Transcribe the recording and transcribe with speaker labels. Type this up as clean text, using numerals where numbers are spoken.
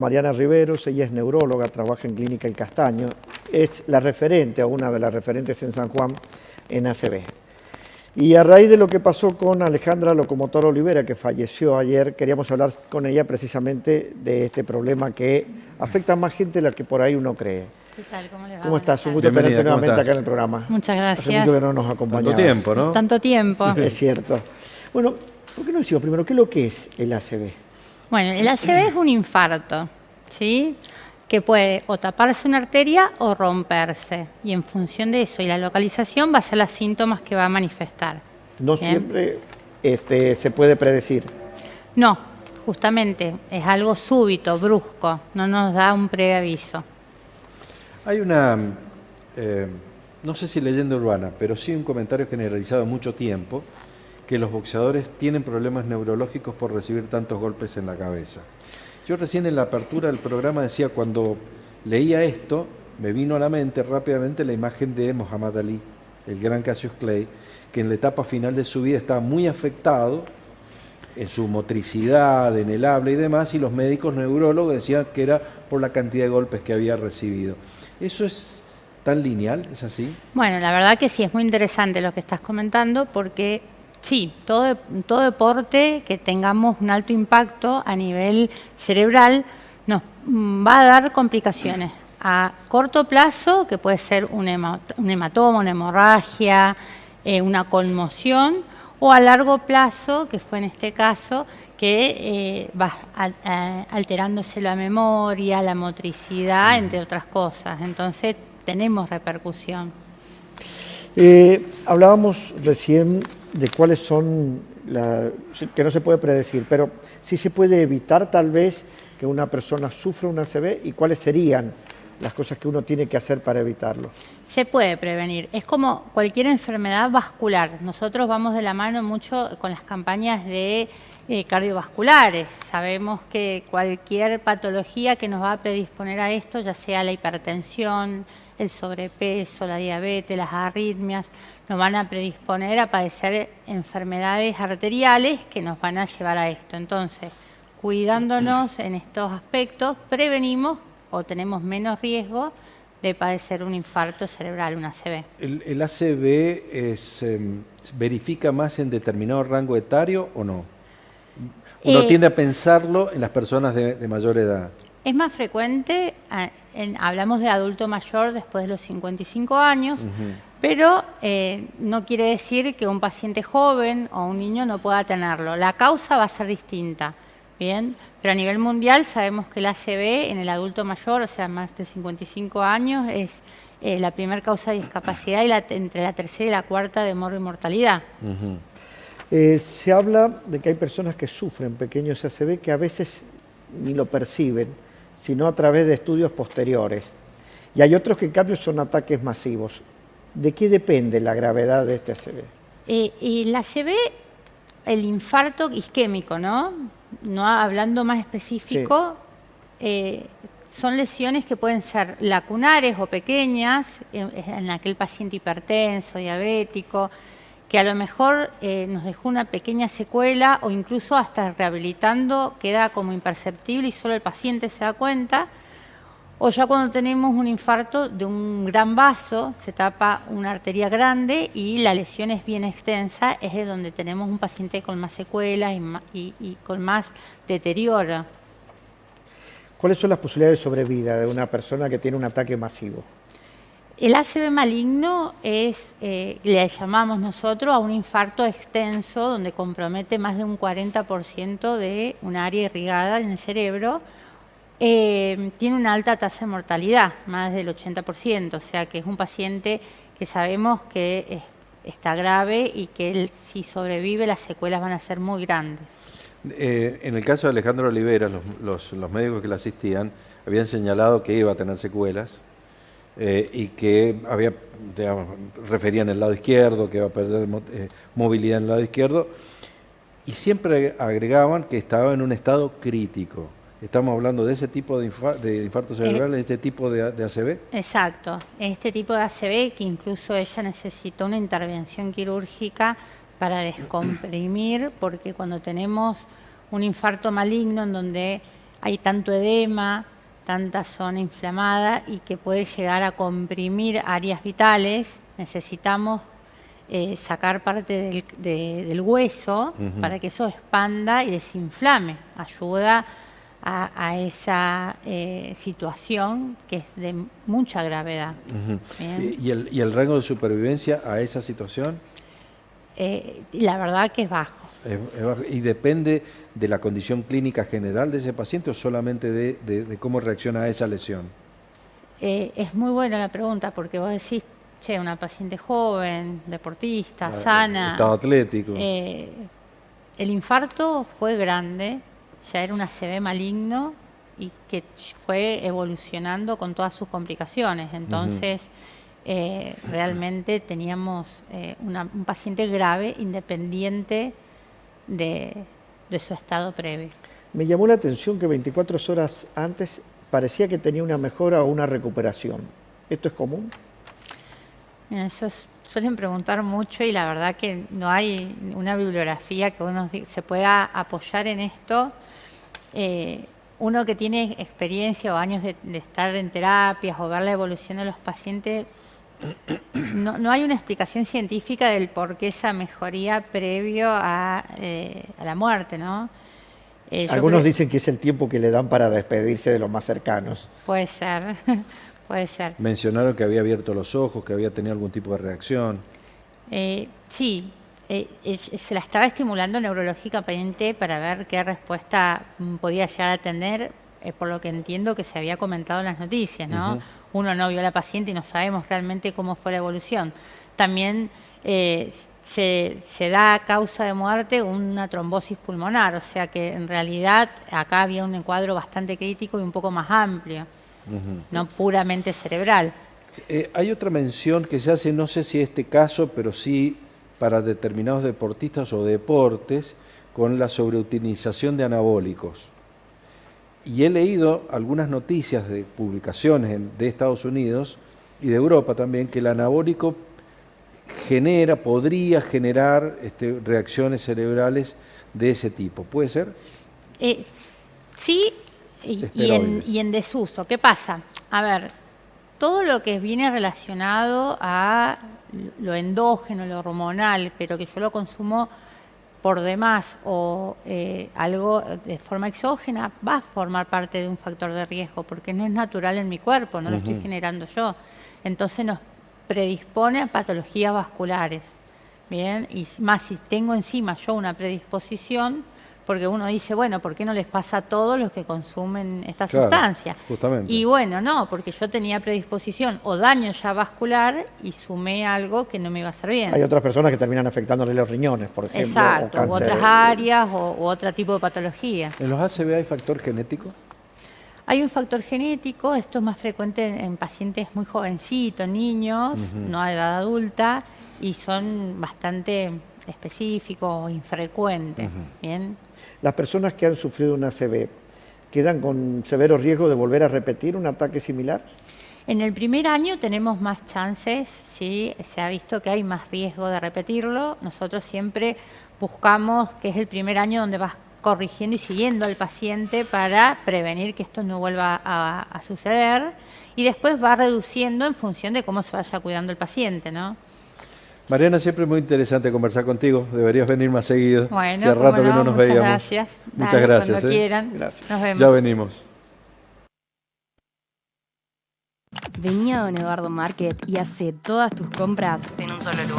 Speaker 1: Mariana Riveros, ella es neuróloga, trabaja en Clínica El Castaño, es la referente o una de las referentes en San Juan en ACV. Y a raíz de lo que pasó con Alejandra Locomotora Olivera, que falleció ayer, queríamos hablar con ella precisamente de este problema que afecta a más gente de la que por ahí uno cree.
Speaker 2: ¿Qué tal? ¿Cómo les va?
Speaker 1: ¿Cómo estás? Un gusto tenerte nuevamente acá en el programa.
Speaker 2: Muchas gracias.
Speaker 1: Hace mucho que no nos acompañabas.
Speaker 3: Tanto tiempo, ¿no?
Speaker 2: Tanto tiempo.
Speaker 1: Sí, es cierto. Bueno, ¿por qué no decimos primero qué es lo que es el ACV?
Speaker 2: Bueno, el ACV es un infarto, ¿sí? Que puede o taparse una arteria o romperse. Y en función de eso y la localización va a ser los síntomas que va a manifestar.
Speaker 1: No
Speaker 2: ¿Bien?
Speaker 1: siempre se puede predecir.
Speaker 2: No, justamente es algo súbito, brusco. No nos da un preaviso.
Speaker 3: Hay una, no sé si leyenda urbana, pero sí un comentario generalizado mucho tiempo, que los boxeadores tienen problemas neurológicos por recibir tantos golpes en la cabeza. Yo recién en la apertura del programa decía, cuando leía esto, me vino a la mente rápidamente la imagen de Muhammad Ali, el gran Cassius Clay, que en la etapa final de su vida estaba muy afectado en su motricidad, en el habla y demás, y los médicos neurólogos decían que era por la cantidad de golpes que había recibido. ¿Eso es tan lineal? ¿Es así?
Speaker 2: Bueno, la verdad que sí, es muy interesante lo que estás comentando porque sí, todo deporte que tengamos un alto impacto a nivel cerebral nos va a dar complicaciones. A corto plazo, que puede ser un hematoma, una hemorragia, una conmoción, o a largo plazo, que fue en este caso, que va alterándose la memoria, la motricidad, entre otras cosas. Entonces, tenemos repercusión.
Speaker 1: Hablábamos recién de cuáles son, que no se puede predecir, pero sí se puede evitar tal vez que una persona sufra un ACV y cuáles serían las cosas que uno tiene que hacer para evitarlo.
Speaker 2: Se puede prevenir. Es como cualquier enfermedad vascular. Nosotros vamos de la mano mucho con las campañas de cardiovasculares. Sabemos que cualquier patología que nos va a predisponer a esto, ya sea la hipertensión, el sobrepeso, la diabetes, las arritmias, nos van a predisponer a padecer enfermedades arteriales que nos van a llevar a esto. Entonces, cuidándonos en estos aspectos, prevenimos o tenemos menos riesgo de padecer un infarto cerebral, un ACV.
Speaker 3: ¿El ACV se verifica más en determinado rango etario o no? Uno tiende a pensarlo en las personas de mayor edad.
Speaker 2: Es más frecuente, hablamos de adulto mayor después de los 55 años, pero no quiere decir que un paciente joven o un niño no pueda tenerlo. La causa va a ser distinta, ¿bien? Pero a nivel mundial sabemos que el ACV en el adulto mayor, o sea, más de 55 años, es la primera causa de discapacidad y entre la tercera y la cuarta de mortalidad.
Speaker 1: Se habla de que hay personas que sufren pequeños ACV que a veces ni lo perciben, sino a través de estudios posteriores. Y hay otros que en cambio son ataques masivos. ¿De qué depende la gravedad de este ACV?
Speaker 2: Y el ACV, el infarto isquémico, ¿no? Hablando más específico, sí. Son lesiones que pueden ser lacunares o pequeñas, en aquel paciente hipertenso, diabético, que a lo mejor nos dejó una pequeña secuela o incluso hasta rehabilitando queda como imperceptible y solo el paciente se da cuenta. O ya cuando tenemos un infarto de un gran vaso, se tapa una arteria grande y la lesión es bien extensa, es donde tenemos un paciente con más secuelas y con más deterioro.
Speaker 1: ¿Cuáles son las posibilidades de sobrevida de una persona que tiene un ataque masivo?
Speaker 2: El ACV maligno es, le llamamos nosotros a un infarto extenso donde compromete más de un 40% de un área irrigada en el cerebro. Tiene una alta tasa de mortalidad, más del 80%, o sea que es un paciente que sabemos que está grave y que si sobrevive las secuelas van a ser muy grandes.
Speaker 3: En el caso de Alejandra Olivera, los médicos que la asistían habían señalado que iba a tener secuelas y que había, digamos, referían el lado izquierdo, que iba a perder movilidad en el lado izquierdo, y siempre agregaban que estaba en un estado crítico. ¿Estamos hablando de ese tipo de infarto cerebral, de este tipo de ACV?
Speaker 2: Exacto, este tipo de ACV que incluso ella necesitó una intervención quirúrgica para descomprimir, porque cuando tenemos un infarto maligno en donde hay tanto edema, tanta zona inflamada y que puede llegar a comprimir áreas vitales. Necesitamos sacar parte del hueso para que eso expanda y desinflame. Ayuda a esa situación que es de mucha gravedad.
Speaker 3: ¿Y el rango de supervivencia a esa situación?
Speaker 2: La verdad que es bajo.
Speaker 3: Es bajo. ¿Y depende de la condición clínica general de ese paciente o solamente de cómo reacciona a esa lesión?
Speaker 2: Es muy buena la pregunta porque vos decís, che, una paciente joven, deportista, sana.
Speaker 3: Estado atlético.
Speaker 2: El infarto fue grande, ya era un ACV maligno y que fue evolucionando con todas sus complicaciones. Entonces, realmente teníamos un paciente grave, independiente de su estado previo.
Speaker 1: Me llamó la atención que 24 horas antes parecía que tenía una mejora o una recuperación. ¿Esto es común?
Speaker 2: Mira, suelen preguntar mucho y la verdad que no hay una bibliografía que uno se pueda apoyar en esto. Uno que tiene experiencia o años de estar en terapias o ver la evolución de los pacientes, no hay una explicación científica del por qué esa mejoría previo a la muerte, ¿no?
Speaker 1: Algunos dicen que es el tiempo que le dan para despedirse de los más cercanos.
Speaker 2: Puede ser, puede ser.
Speaker 3: Mencionaron que había abierto los ojos, que había tenido algún tipo de reacción.
Speaker 2: Sí, se la estaba estimulando neurológicamente para ver qué respuesta podía llegar a tener, por lo que entiendo que se había comentado en las noticias, ¿no? Uno no vio a la paciente y no sabemos realmente cómo fue la evolución. También se da a causa de muerte una trombosis pulmonar, o sea que en realidad acá había un cuadro bastante crítico y un poco más amplio, no puramente cerebral.
Speaker 3: Hay otra mención que se hace, no sé si este caso, pero sí para determinados deportistas o deportes, con la sobreutilización de anabólicos. Y he leído algunas noticias de publicaciones de Estados Unidos y de Europa también, que el anabólico podría generar reacciones cerebrales de ese tipo. ¿Puede ser?
Speaker 2: Sí, y en desuso. ¿Qué pasa? A ver, todo lo que viene relacionado a lo endógeno, lo hormonal, pero que yo lo consumo por demás o algo de forma exógena, va a formar parte de un factor de riesgo porque no es natural en mi cuerpo, no lo estoy generando yo. Entonces nos predispone a patologías vasculares. Bien, y más si tengo encima yo una predisposición, porque uno dice, bueno, ¿por qué no les pasa a todos los que consumen esta sustancia?
Speaker 3: Justamente.
Speaker 2: Y bueno, no, porque yo tenía predisposición o daño ya vascular y sumé algo que no me iba a hacer bien.
Speaker 1: Hay otras personas que terminan afectándole los riñones, por ejemplo.
Speaker 2: Exacto, u otras áreas u otro tipo de patología.
Speaker 3: ¿En los ACV hay factor genético?
Speaker 2: Hay un factor genético, esto es más frecuente en pacientes muy jovencitos, niños, no a edad adulta, y son bastante específicos o infrecuentes. ¿Bien?
Speaker 1: Las personas que han sufrido un ACV quedan con severo riesgo de volver a repetir un ataque similar.
Speaker 2: En el primer año tenemos más chances, ¿sí? Se ha visto que hay más riesgo de repetirlo. Nosotros siempre buscamos que es el primer año donde vas corrigiendo y siguiendo al paciente para prevenir que esto no vuelva a suceder, y después va reduciendo en función de cómo se vaya cuidando el paciente, ¿no?
Speaker 3: Mariana, siempre es muy interesante conversar contigo. Deberías venir más seguido.
Speaker 2: Bueno,
Speaker 3: hace rato que no nos veíamos.
Speaker 2: Gracias.
Speaker 3: Muchas gracias.
Speaker 2: Cuando quieran.
Speaker 1: Gracias.
Speaker 2: Nos vemos.
Speaker 3: Ya venimos.
Speaker 4: Vení a Don Eduardo Market y hace todas tus compras en un solo lugar.